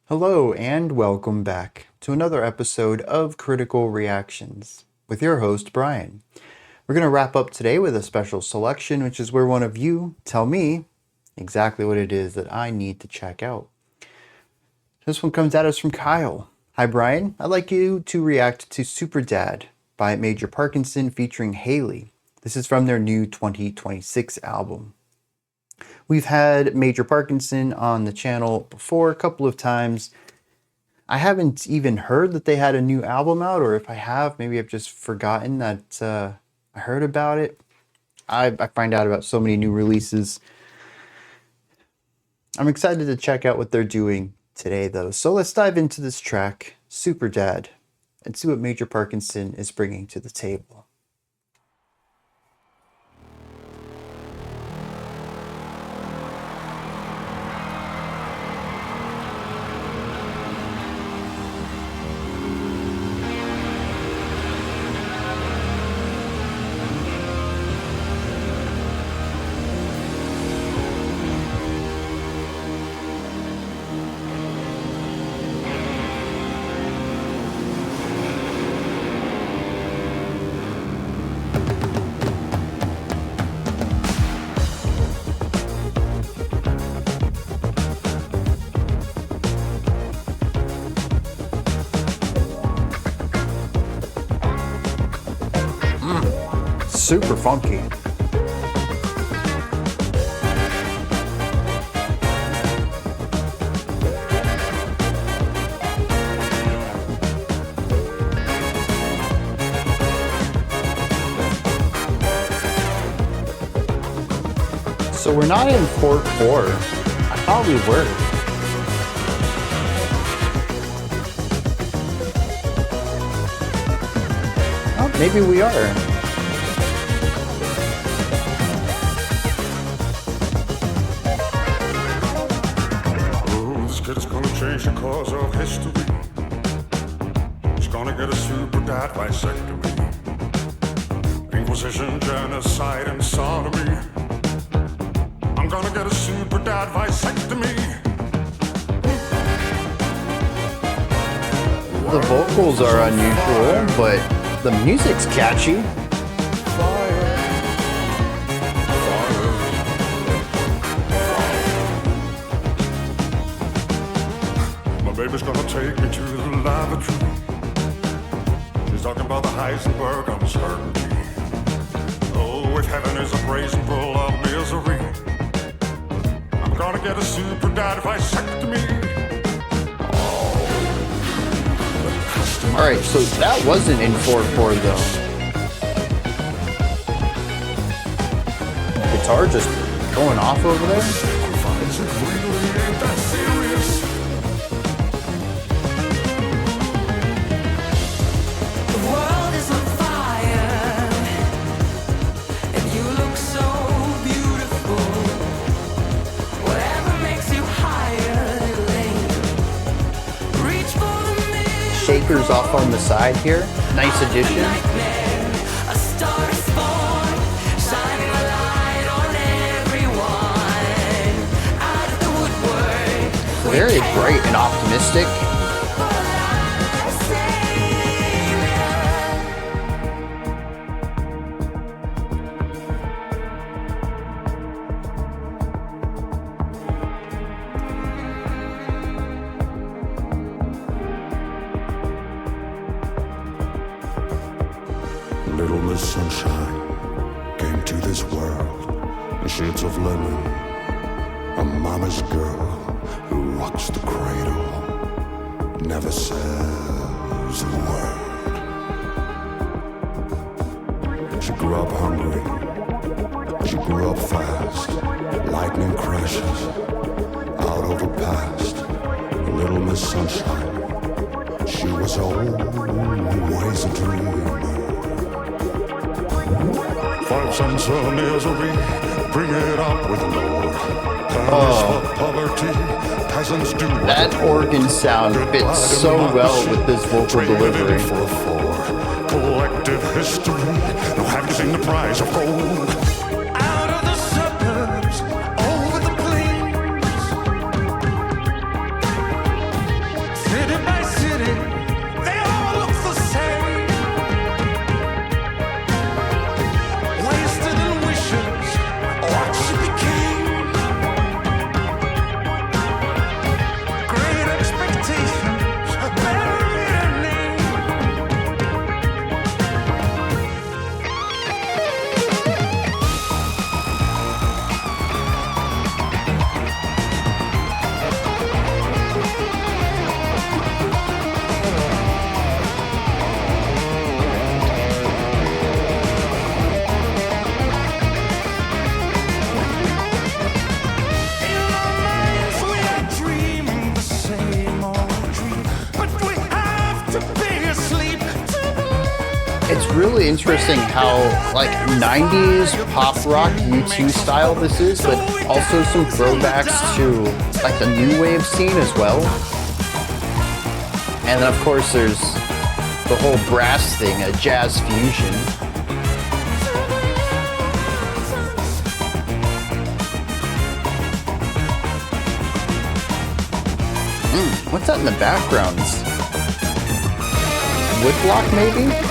Hello and welcome back to another episode of Critical Reactions with your host Bryan. We're going to wrap up today with a special selection, which is where one of you tell me exactly what it is that I need to check out. This one comes at us from Kyle. Hi Bryan, I'd like you to react to Superdad by Major Parkinson featuring HALIE. This is from their new 2026 album. We've had Major Parkinson on the channel before a couple of times. I haven't even heard that they had a new album out, or if I have, maybe I've just forgotten that I heard about it. I find out about so many new releases. I'm excited to check out what they're doing today though. So let's dive into this track, Superdad, and see what Major Parkinson is bringing to the table. Super funky. So we're not in 4/4. I thought we were. Oh, maybe we are. It's gonna change the course of history. It's gonna get a Superdad vasectomy. Inquisition, genocide, and sodomy. I'm gonna get a Superdad vasectomy. The vocals are unusual, but the music's catchy. Baby's gonna take me to the lavatory. She's talking about the Heisenberg uncertainty. Oh, if heaven is a brazen bull of misery, I'm gonna get a Superdad vasectomy. Alright, so that wasn't in 4/4 though. Guitar just going off over there. Shakers off on the side here. Nice addition. Very bright and optimistic. Little Miss Sunshine came to this world in shades of lemon. A mama's girl who rocks the cradle, never says a word. She grew up hungry, she grew up fast. Lightning crashes out of her past. Little Miss Sunshine, she was always a dreamer. 5 cents of misery, bring it up with Lord. For poverty, peasants do that organ sound fits so well with this vocal delivery. Collective history. Now have you seen the price of gold? Out of the suburbs, over the plains. really interesting how like 90s pop rock U2 style this is, but also some throwbacks to like the new wave scene as well. And then of course there's the whole brass thing, a jazz fusion. What's that in the background? Woodblock maybe?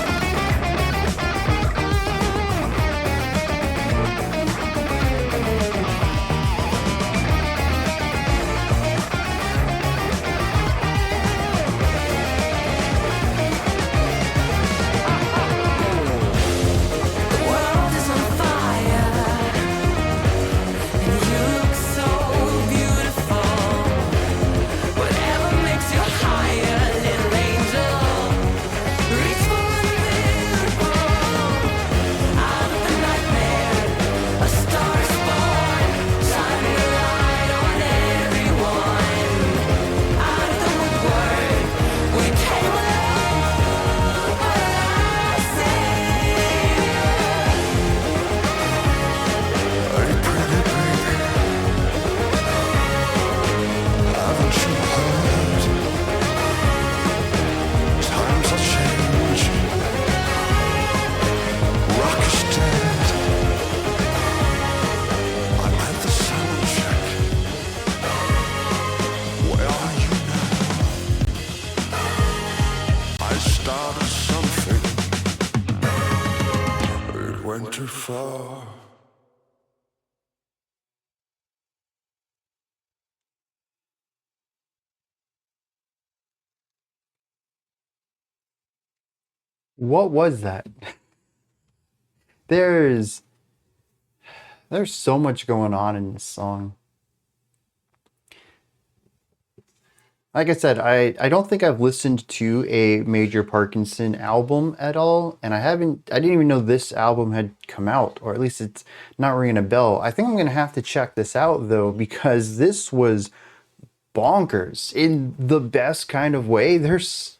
Too far. What was that? There's so much going on in this song. Like I said, I don't think I've listened to a major Parkinson album at all, and I didn't even know this album had come out, or at least it's not ringing a bell. I think I'm gonna have to check this out though, because this was bonkers in the best kind of way. There's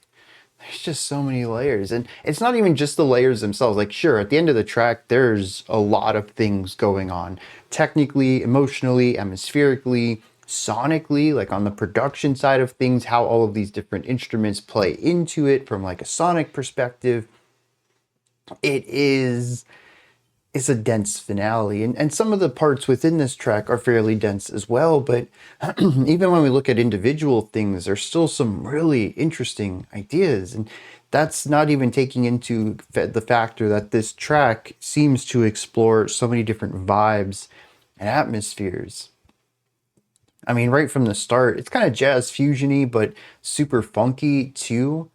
just so many layers, and it's not even just the layers themselves. Like, sure, at the end of the track, there's a lot of things going on, technically, emotionally, atmospherically, sonically, like on the production side of things, how all of these different instruments play into it from like a sonic perspective. It's a dense finale, and some of the parts within this track are fairly dense as well, but even when we look at individual things, there's still some really interesting ideas, and that's not even taking into the factor that this track seems to explore so many different vibes and atmospheres. I mean, right from the start, it's kind of jazz fusion-y, but super funky too.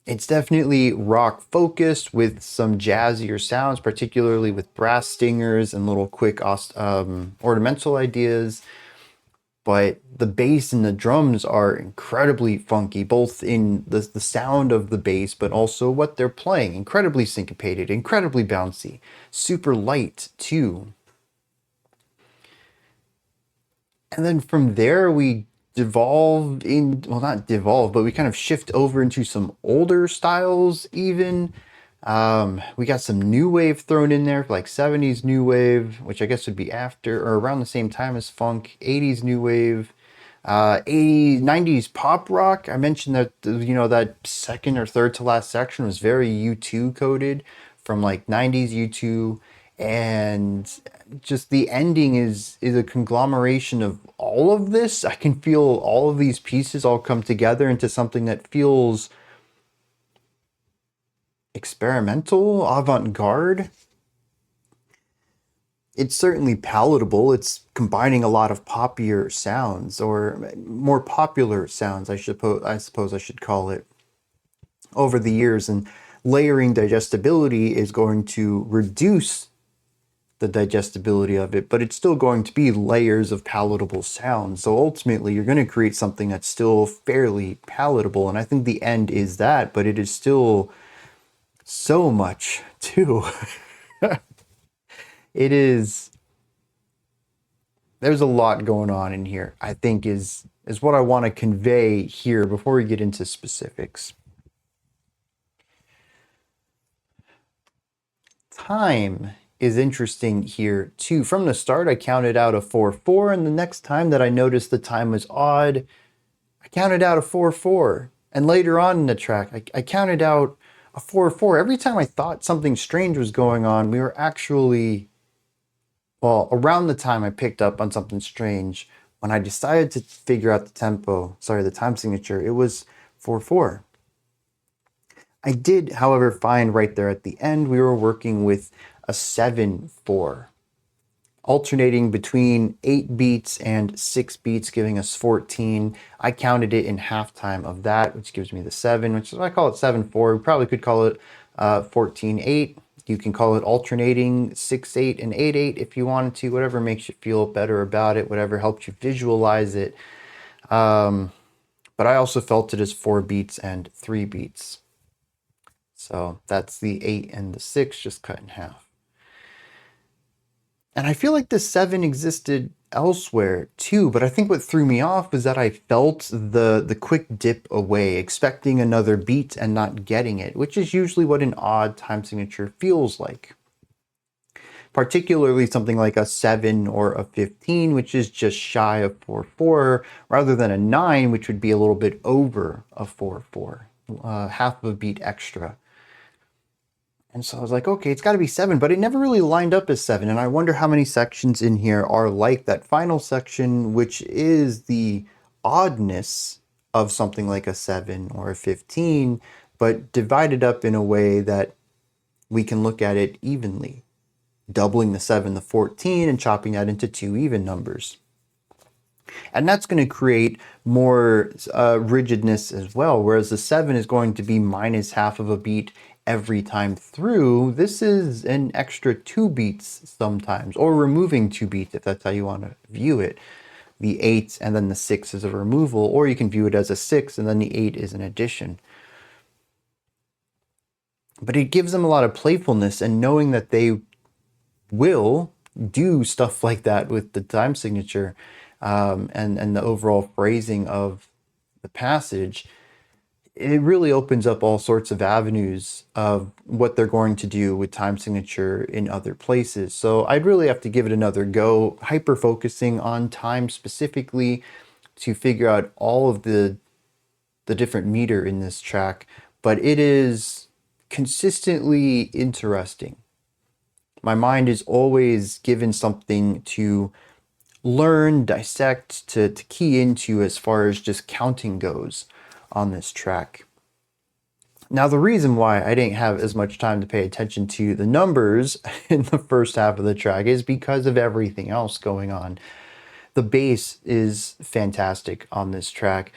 It's definitely rock focused with some jazzier sounds, particularly with brass stingers and little quick ornamental ideas. But the bass and the drums are incredibly funky, both in the sound of the bass, but also what they're playing. Incredibly syncopated, incredibly bouncy, super light too. And then from there, we devolve in, well, not devolve, but we kind of shift over into some older styles even. We got some new wave thrown in there, like 70s new wave, which I guess would be after or around the same time as funk, 80s new wave, 80s, 90s pop rock. I mentioned that, that second or third to last section was very U2 coded from like 90s U2, and just the ending is a conglomeration of all of this. I can feel all of these pieces all come together into something that feels experimental, avant-garde. It's certainly palatable. It's combining a lot of poppier sounds, or more popular sounds, I suppose I should call it, over the years, and layering digestibility is going to reduce the digestibility of it, but it's still going to be layers of palatable sound. So ultimately, you're going to create something that's still fairly palatable, and I think the end is that, but it is still so much too. It is. There's a lot going on in here, I think is what I want to convey here before we get into specifics. time is interesting here too. From the start, I counted out a 4/4, and the next time that I noticed the time was odd, I counted out a 4/4. And later on in the track, I counted out a 4/4. Every time I thought something strange was going on, we were actually, well, around the time I picked up on something strange, when I decided to figure out the time signature, it was 4/4. I did, however, find right there at the end, we were working with a 7/4, alternating between 8 beats and 6 beats, giving us 14. I counted it in halftime of that, which gives me the 7, which is why I call it 7/4. We probably could call it 14/8. You can call it alternating 6/8 and 8/8 if you wanted to, whatever makes you feel better about it, whatever helps you visualize it. But I also felt it as 4 beats and 3 beats. So that's the 8 and the 6 just cut in half. And I feel like the 7 existed elsewhere too, but I think what threw me off was that I felt the quick dip away, expecting another beat and not getting it, which is usually what an odd time signature feels like. Particularly something like a 7 or a 15, which is just shy of 4/4, rather than a 9, which would be a little bit over a 4/4, half of a beat extra. And so I was like, okay, it's got to be 7, but it never really lined up as 7. And I wonder how many sections in here are like that final section, which is the oddness of something like a 7 or a 15, but divided up in a way that we can look at it evenly, doubling the 7, the 14, and chopping that into 2 even numbers. And that's going to create more rigidness as well, whereas the 7 is going to be minus half of a beat every time through. This is an extra 2 beats sometimes, or removing 2 beats if that's how you want to view it. The 8 and then the 6 is a removal, or you can view it as a 6 and then the 8 is an addition. But it gives them a lot of playfulness, and knowing that they will do stuff like that with the time signature and the overall phrasing of the passage, it really opens up all sorts of avenues of what they're going to do with time signature in other places. So I'd really have to give it another go, hyper focusing on time specifically to figure out all of the different meter in this track. But it is consistently interesting. My mind is always given something to learn, dissect, to key into as far as just counting goes on this track. Now, the reason why I didn't have as much time to pay attention to the numbers in the first half of the track is because of everything else going on. The bass is fantastic on this track.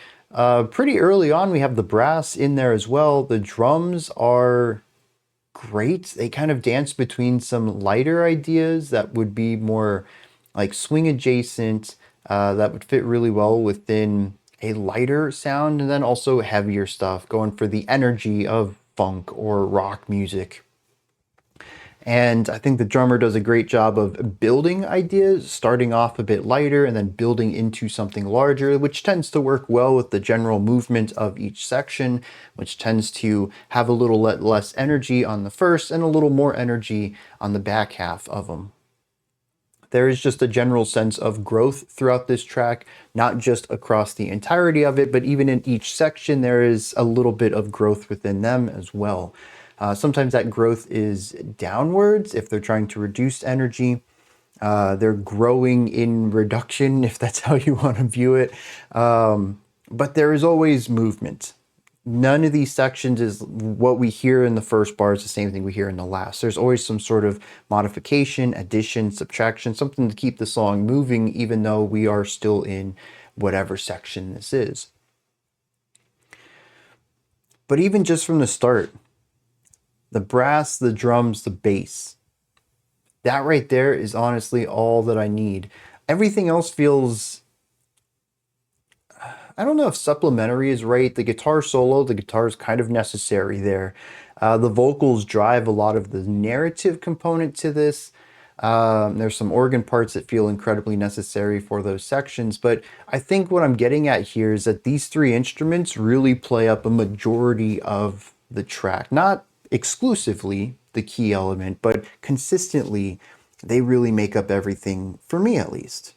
Pretty early on, we have the brass in there as well. The drums are great. They kind of dance between some lighter ideas that would be more like swing adjacent, that would fit really well within a lighter sound, and then also heavier stuff, going for the energy of funk or rock music. And I think the drummer does a great job of building ideas, starting off a bit lighter and then building into something larger, which tends to work well with the general movement of each section, which tends to have a little less energy on the first and a little more energy on the back half of them. There is just a general sense of growth throughout this track, not just across the entirety of it, but even in each section, there is a little bit of growth within them as well. Sometimes that growth is downwards if they're trying to reduce energy. They're growing in reduction, if that's how you want to view it. But there is always movement. None of these sections is what we hear in the first bar is the same thing we hear in the last. There's always some sort of modification, addition, subtraction, something to keep the song moving, even though we are still in whatever section this is. But even just from the start, the brass, the drums, the bass, that right there is honestly all that I need. Everything else feels, I don't know if supplementary is right. The guitar solo, the guitar is kind of necessary there. The vocals drive a lot of the narrative component to this. There's some organ parts that feel incredibly necessary for those sections. But I think what I'm getting at here is that these 3 instruments really play up a majority of the track. Not exclusively, the key element, but consistently, they really make up everything, for me at least.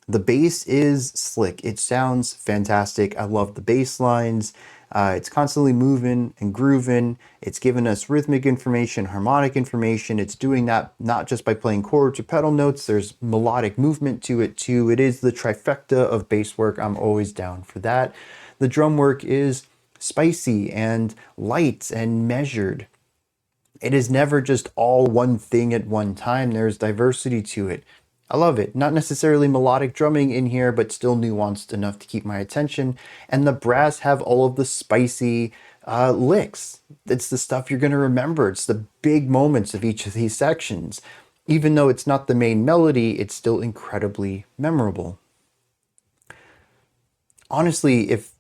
The bass is slick. It sounds fantastic. I love the bass lines. It's constantly moving and grooving. It's giving us rhythmic information, harmonic information. It's doing that not just by playing chords or pedal notes. There's melodic movement to it too. It is the trifecta of bass work. I'm always down for that. The drum work is spicy and light and measured. It is never just all one thing at one time. There's diversity to it. I love it. Not necessarily melodic drumming in here, but still nuanced enough to keep my attention. And the brass have all of the spicy licks. It's the stuff you're going to remember. It's the big moments of each of these sections. Even though it's not the main melody, it's still incredibly memorable. Honestly, if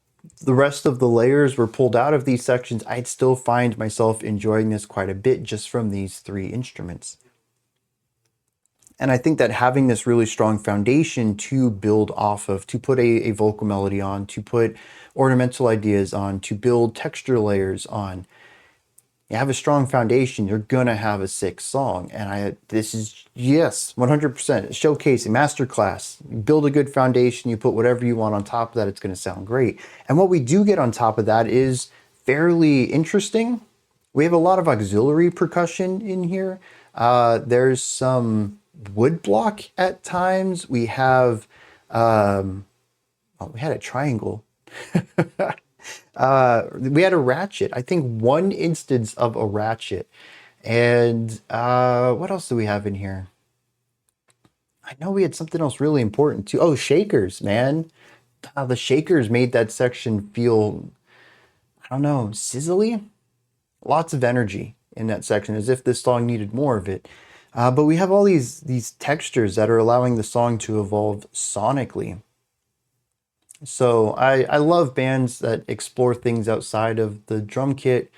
the rest of the layers were pulled out of these sections, I'd still find myself enjoying this quite a bit just from these three instruments. And I think that having this really strong foundation to build off of, to put a vocal melody on, to put ornamental ideas on, to build texture layers on, you have a strong foundation, you're gonna have a sick song. And this is, yes, 100%, showcasing, masterclass. You build a good foundation, you put whatever you want on top of that, it's gonna sound great. And what we do get on top of that is fairly interesting. We have a lot of auxiliary percussion in here. There's some wood block at times. We have, we had a triangle. We had a ratchet. I think one instance of a ratchet. And what else do we have in here? I know we had something else really important too. Oh, shakers, man. The shakers made that section feel, I don't know, sizzly. Lots of energy in that section, as if this song needed more of it. But we have all these textures that are allowing the song to evolve sonically. So I love bands that explore things outside of the drum kit.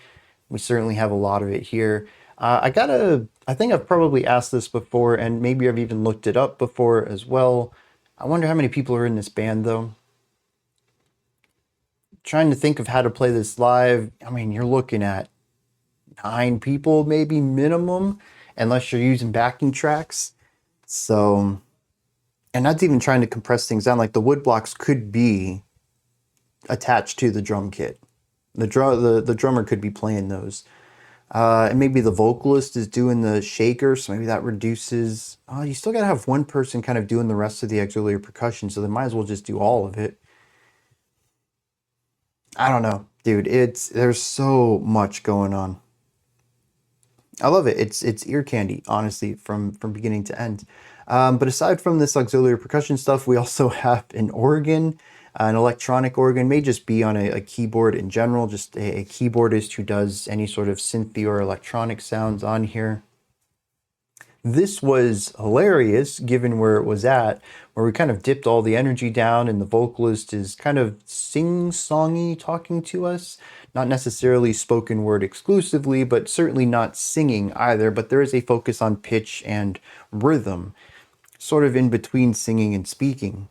We certainly have a lot of it here. I think I've probably asked this before, and maybe I've even looked it up before as well. I wonder how many people are in this band though. Trying to think of how to play this live. I mean, you're looking at 9 people maybe minimum, unless you're using backing tracks. So, and that's even trying to compress things down. Like the wood blocks could be attached to the drum kit. The drummer could be playing those. And maybe the vocalist is doing the shaker, so maybe that reduces. You still gotta have one person kind of doing the rest of the auxiliary percussion, so they might as well just do all of it. I don't know, dude. There's so much going on. I love it. It's ear candy, honestly, from beginning to end. But aside from this auxiliary percussion stuff, we also have an organ, an electronic organ. May just be on a keyboard in general, just a keyboardist who does any sort of synthy or electronic sounds on here. This was hilarious given where it was at, where we kind of dipped all the energy down and the vocalist is kind of sing-songy talking to us. Not necessarily spoken word exclusively, but certainly not singing either, but there is a focus on pitch and rhythm, sort of in between singing and speaking.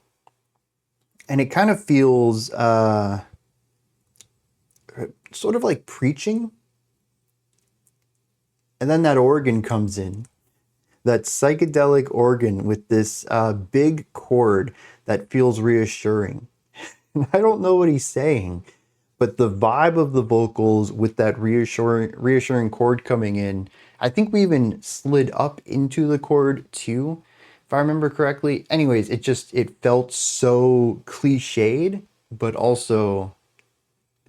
And it kind of feels sort of like preaching. And then that organ comes in. That psychedelic organ with this big chord that feels reassuring. I don't know what he's saying, but the vibe of the vocals with that reassuring chord coming in, I think we even slid up into the chord too, if I remember correctly. Anyways, it felt so cliched, but also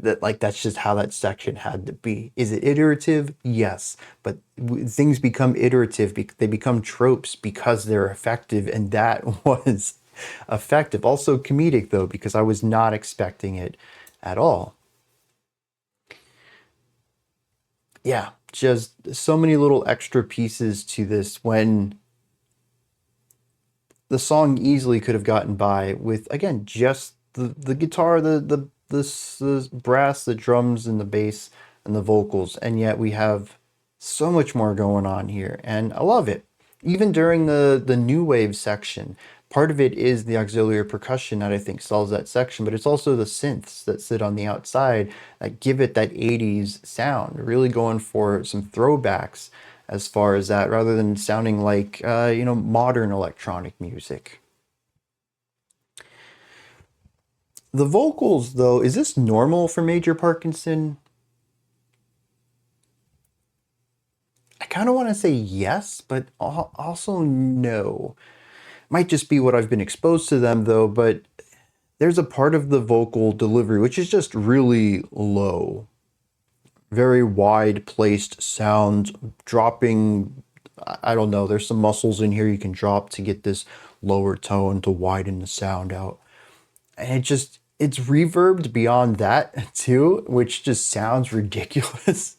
that that's just how that section had to be. Is it iterative? Yes, but things become iterative. They become tropes because they're effective, and that was effective. Also comedic though, because I was not expecting it at all. Yeah, just so many little extra pieces to this when the song easily could have gotten by with, again, just the guitar, the brass, the drums, and the bass, and the vocals, and yet we have so much more going on here, and I love it. Even during the new wave section, part of it is the auxiliary percussion that I think sells that section, but it's also the synths that sit on the outside that give it that 80s sound, really going for some throwbacks. as far as that, rather than sounding like, modern electronic music. The vocals, though, is this normal for Major Parkinson? I kind of want to say yes, but also no. Might just be what I've been exposed to them, though, but there's a part of the vocal delivery which is just really low. Very wide placed sound, dropping, I don't know, there's some muscles in here you can drop to get this lower tone to widen the sound out. And it's reverbed beyond that too, which just sounds ridiculous.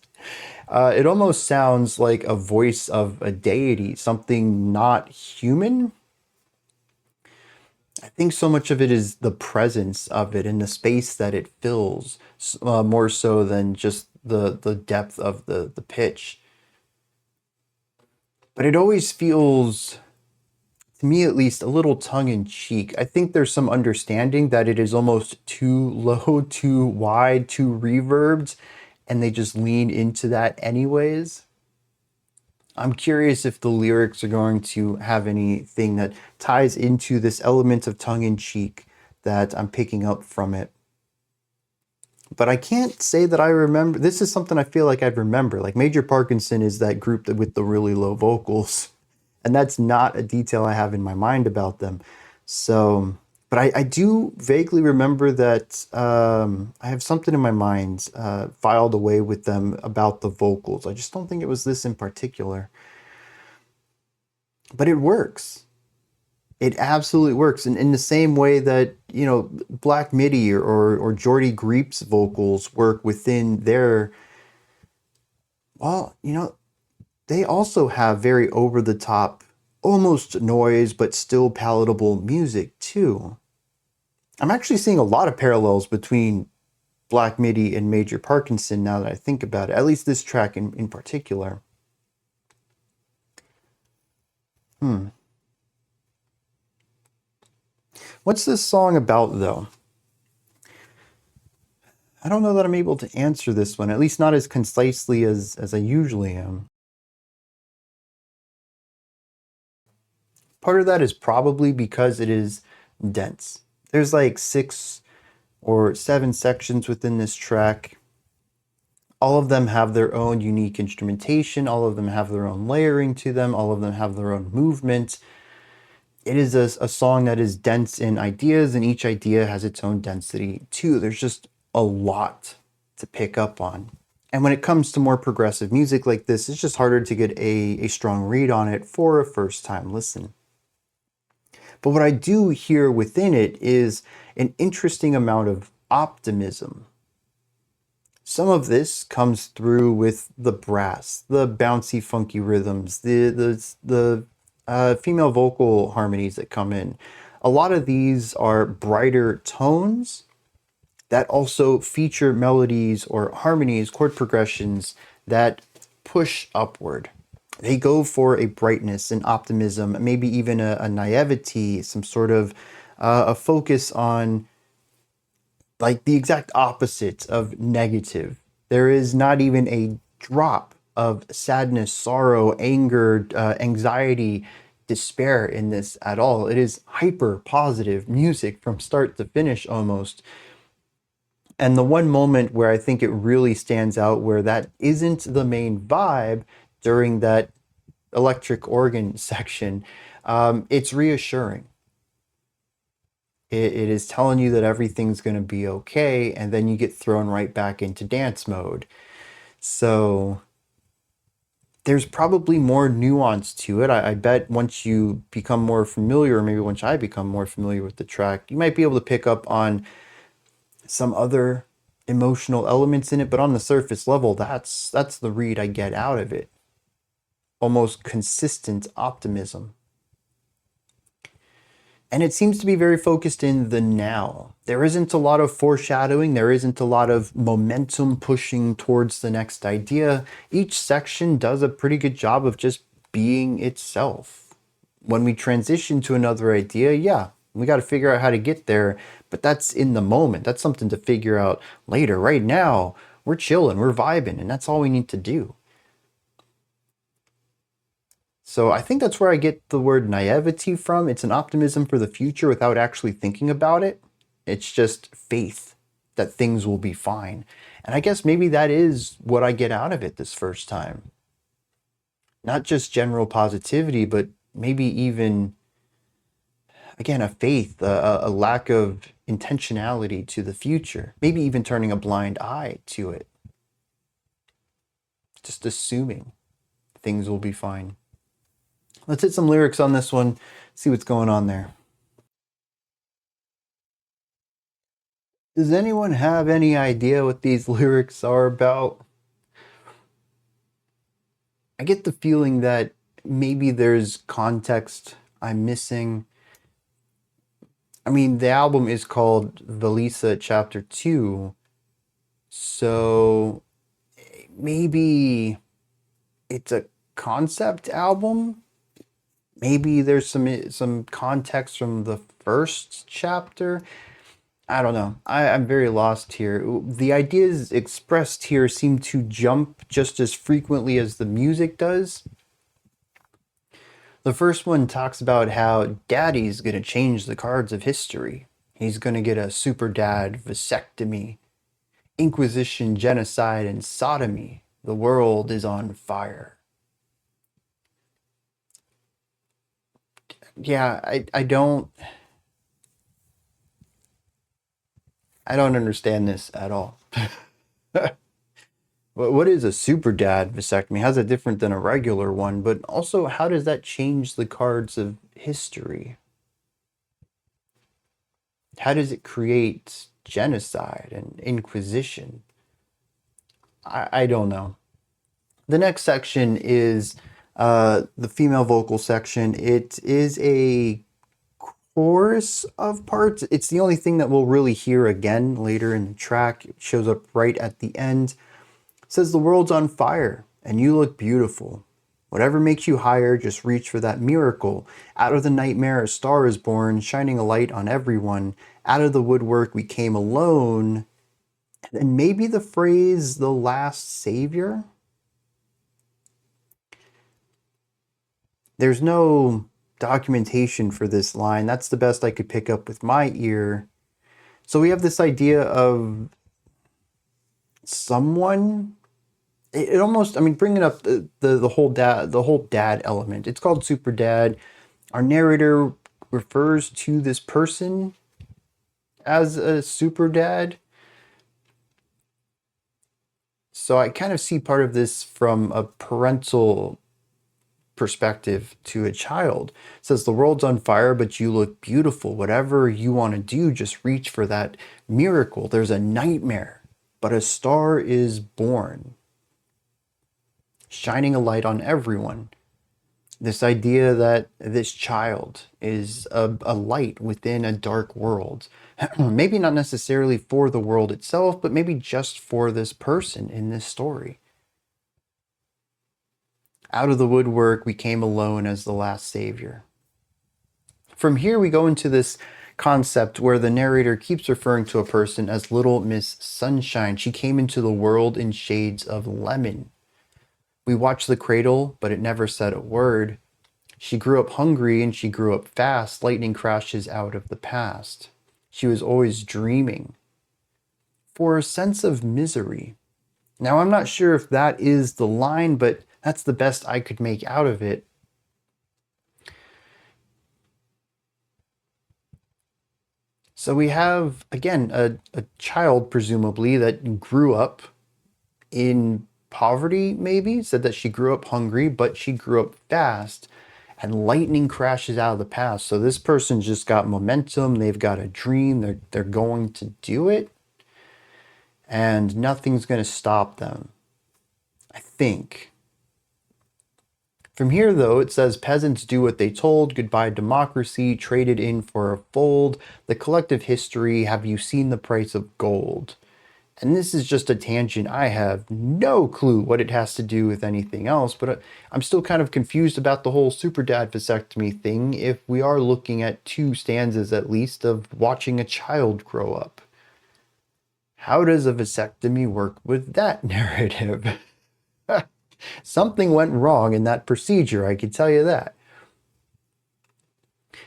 It almost sounds like a voice of a deity, something not human. I think so much of it is the presence of it and the space that it fills, more so than just the depth of the pitch. But it always feels, to me at least, a little tongue-in-cheek. I think there's some understanding that it is almost too low, too wide, too reverbed, and they just lean into that anyways. I'm curious if the lyrics are going to have anything that ties into this element of tongue-in-cheek that I'm picking up from it. But I can't say that I remember. This is something I feel like I'd remember. Like Major Parkinson is that group with the really low vocals. And that's not a detail I have in my mind about them. So, but I do vaguely remember that I have something in my mind filed away with them about the vocals. I just don't think it was this in particular. But it works. It absolutely works. And in the same way that, Black Midi or Jordy Griep's vocals work within their, well, they also have very over the top, almost noise, but still palatable music too. I'm actually seeing a lot of parallels between Black Midi and Major Parkinson now that I think about it, at least this track in particular. What's this song about, though? I don't know that I'm able to answer this one, at least not as concisely as I usually am. Part of that is probably because it is dense. There's like 6 or 7 sections within this track. All of them have their own unique instrumentation. All of them have their own layering to them. All of them have their own movement. It is a song that is dense in ideas, and each idea has its own density too. There's just a lot to pick up on. And when it comes to more progressive music like this, it's just harder to get a strong read on it for a first time listen. But what I do hear within it is an interesting amount of optimism. Some of this comes through with the brass, the bouncy, funky rhythms, the female vocal harmonies that come in. A lot of these are brighter tones that also feature melodies or harmonies, chord progressions that push upward. They go for a brightness, an optimism, maybe even a naivety, some sort of a focus on like the exact opposite of negative. There is not even a drop of sadness, sorrow, anger, anxiety, despair in this at all. It is hyper positive music from start to finish almost. And the one moment where I think it really stands out where that isn't the main vibe during that electric organ section, it's reassuring. It is telling you that everything's going to be okay, and then you get thrown right back into dance mode. So there's probably more nuance to it. I bet once you become more familiar, or maybe once I become more familiar with the track, you might be able to pick up on some other emotional elements in it, but on the surface level, that's the read I get out of it. Almost consistent optimism. And it seems to be very focused in the now. There isn't a lot of foreshadowing. There isn't a lot of momentum pushing towards the next idea. Each section does a pretty good job of just being itself. When we transition to another idea, yeah, we got to figure out how to get there, but that's in the moment. That's something to figure out later. Right now, we're chilling, we're vibing, and that's all we need to do. So I think that's where I get the word naivety from. It's an optimism for the future without actually thinking about it. It's just faith that things will be fine. And I guess maybe that is what I get out of it this first time. Not just general positivity, but maybe even, again, a faith, a lack of intentionality to the future. Maybe even turning a blind eye to it. Just assuming things will be fine. Let's hit some lyrics on this one, see what's going on there. Does anyone have any idea what these lyrics are about? I get the feeling that maybe there's context I'm missing. I mean, the album is called Valisa Chapter 2, so maybe it's a concept album. Maybe there's some context from the first chapter. I don't know. I'm very lost here. The ideas expressed here seem to jump just as frequently as the music does. The first one talks about how daddy's gonna change the cards of history. He's gonna get a Superdad vasectomy, Inquisition, genocide, and sodomy. The world is on fire. Yeah, I don't understand this at all. What is a super dad vasectomy? How's it different than a regular one? But also, how does that change the cards of history? How does it create genocide and inquisition? I don't know. The next section is the female vocal section. It is a chorus of parts. It's the only thing that we'll really hear again later in the track. It shows up right at the end. It says the world's on fire and you look beautiful. Whatever makes you higher, just reach for that miracle. Out of the nightmare, a star is born, shining a light on everyone. Out of the woodwork, we came alone. And maybe the phrase, the last savior? There's no documentation for this line. That's the best I could pick up with my ear. So we have this idea of someone. It almost, I mean, bringing up the whole dad element. It's called Superdad. Our narrator refers to this person as a Superdad. So I kind of see part of this from a parental perspective to a child. It says the world's on fire, but you look beautiful. Whatever you want to do, just reach for that miracle. There's a nightmare, but a star is born, shining a light on everyone. This idea that this child is a light within a dark world. Maybe not necessarily for the world itself, but maybe just for this person in this story. Out of the woodwork, we came alone as the last savior. From here, we go into this concept where the narrator keeps referring to a person as Little Miss Sunshine. She came into the world in shades of lemon. We watched the cradle, but it never said a word. She grew up hungry and she grew up fast. Lightning crashes out of the past. She was always dreaming for a sense of misery. Now, I'm not sure if that is the line, but that's the best I could make out of it. So we have, again, a child, presumably, that grew up in poverty, maybe, said that she grew up hungry, but she grew up fast, and lightning crashes out of the past. So this person just got momentum, they've got a dream, they're going to do it, and nothing's going to stop them, I think. From here, though, it says peasants do what they told, goodbye democracy, traded in for a fold, the collective history, have you seen the price of gold? And this is just a tangent. I have no clue what it has to do with anything else, but I'm still kind of confused about the whole Superdad vasectomy thing if we are looking at two stanzas at least of watching a child grow up. How does a vasectomy work with that narrative? Something went wrong in that procedure, I can tell you that.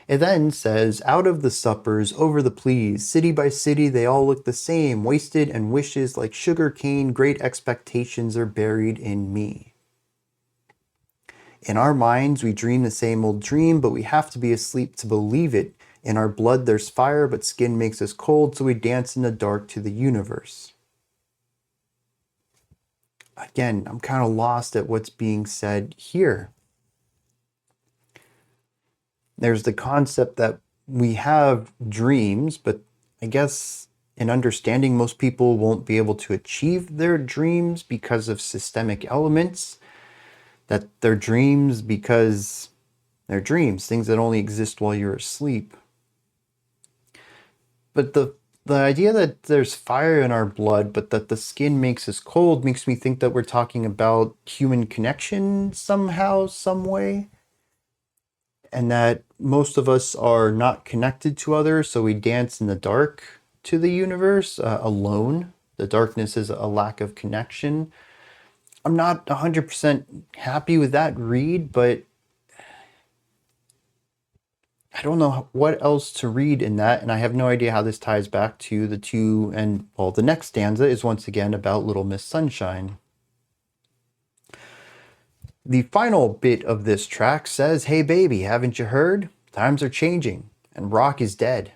It then says, out of the suppers, over the pleas, city by city they all look the same, wasted and wishes like sugar cane, great expectations are buried in me. In our minds, we dream the same old dream, but we have to be asleep to believe it. In our blood there's fire, but skin makes us cold, so we dance in the dark to the universe. Again, I'm kind of lost at what's being said here. There's the concept that we have dreams, but I guess in understanding most people won't be able to achieve their dreams because of systemic elements. That they're dreams because they're dreams, things that only exist while you're asleep. But the idea that there's fire in our blood, but that the skin makes us cold, makes me think that we're talking about human connection somehow, some way. And that most of us are not connected to others, so we dance in the dark to the universe, alone. The darkness is a lack of connection. I'm not 100% happy with that read, but I don't know what else to read in that, and I have no idea how this ties back to the two, and well, the next stanza is once again about Little Miss Sunshine. The final bit of this track says, hey baby, haven't you heard? Times are changing, and rock is dead.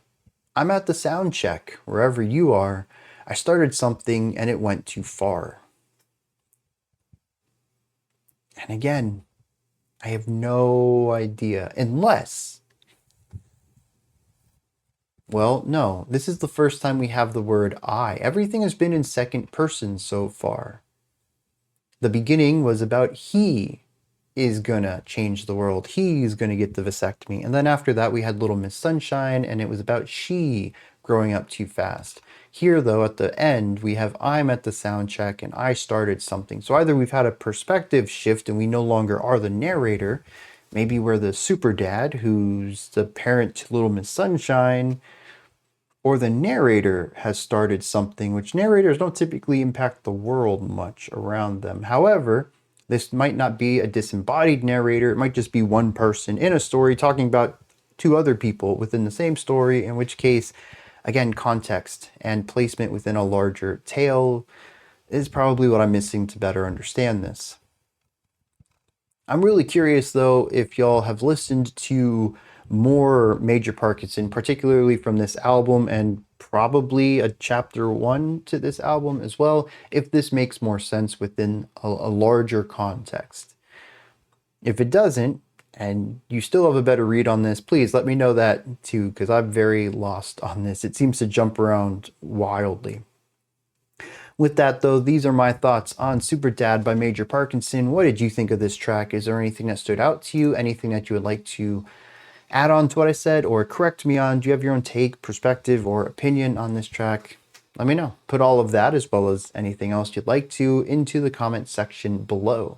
I'm at the sound check, wherever you are. I started something, and it went too far. And again, I have no idea, unless... Well, no, this is the first time we have the word I. Everything has been in second person so far. The beginning was about he is gonna change the world. He's gonna get the vasectomy. And then after that, we had Little Miss Sunshine, and it was about she growing up too fast. Here, though, at the end, we have I'm at the sound check and I started something. So either we've had a perspective shift and we no longer are the narrator. Maybe we're the Superdad, who's the parent to Little Miss Sunshine, or the narrator has started something, which narrators don't typically impact the world much around them. However, this might not be a disembodied narrator. It might just be one person in a story talking about two other people within the same story, in which case, again, context and placement within a larger tale is probably what I'm missing to better understand this. I'm really curious, though, if y'all have listened to more Major Parkinson, particularly from this album, and probably a chapter 1 to this album as well, if this makes more sense within a larger context. If it doesn't, and you still have a better read on this, please let me know that too, because I'm very lost on this. It seems to jump around wildly. With that, though, these are my thoughts on Superdad by Major Parkinson. What did you think of this track? Is there anything that stood out to you? Anything that you would like to add on to what I said or correct me on? Do you have your own take, perspective, or opinion on this track? Let me know. Put all of that, as well as anything else you'd like to, into the comment section below.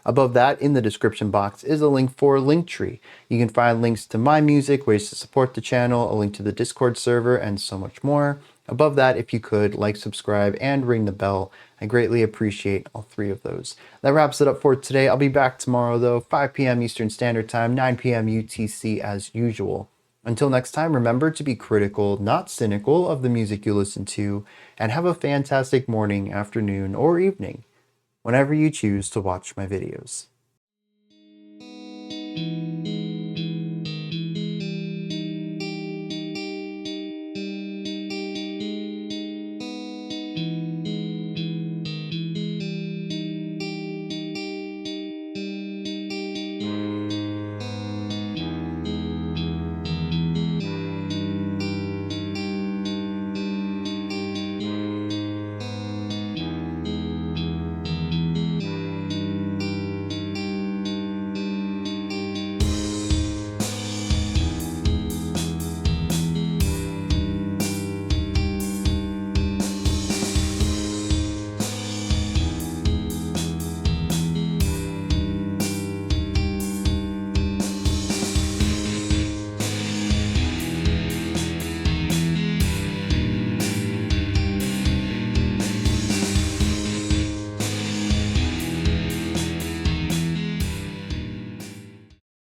Above that, in the description box, is a link for Linktree. You can find links to my music, ways to support the channel, a link to the Discord server, and so much more. Above that, if you could, like, subscribe, and ring the bell. I greatly appreciate all three of those. That wraps it up for today. I'll be back tomorrow, though, 5 p.m. Eastern Standard Time, 9 p.m. UTC as usual. Until next time, remember to be critical, not cynical, of the music you listen to, and have a fantastic morning, afternoon, or evening, whenever you choose to watch my videos.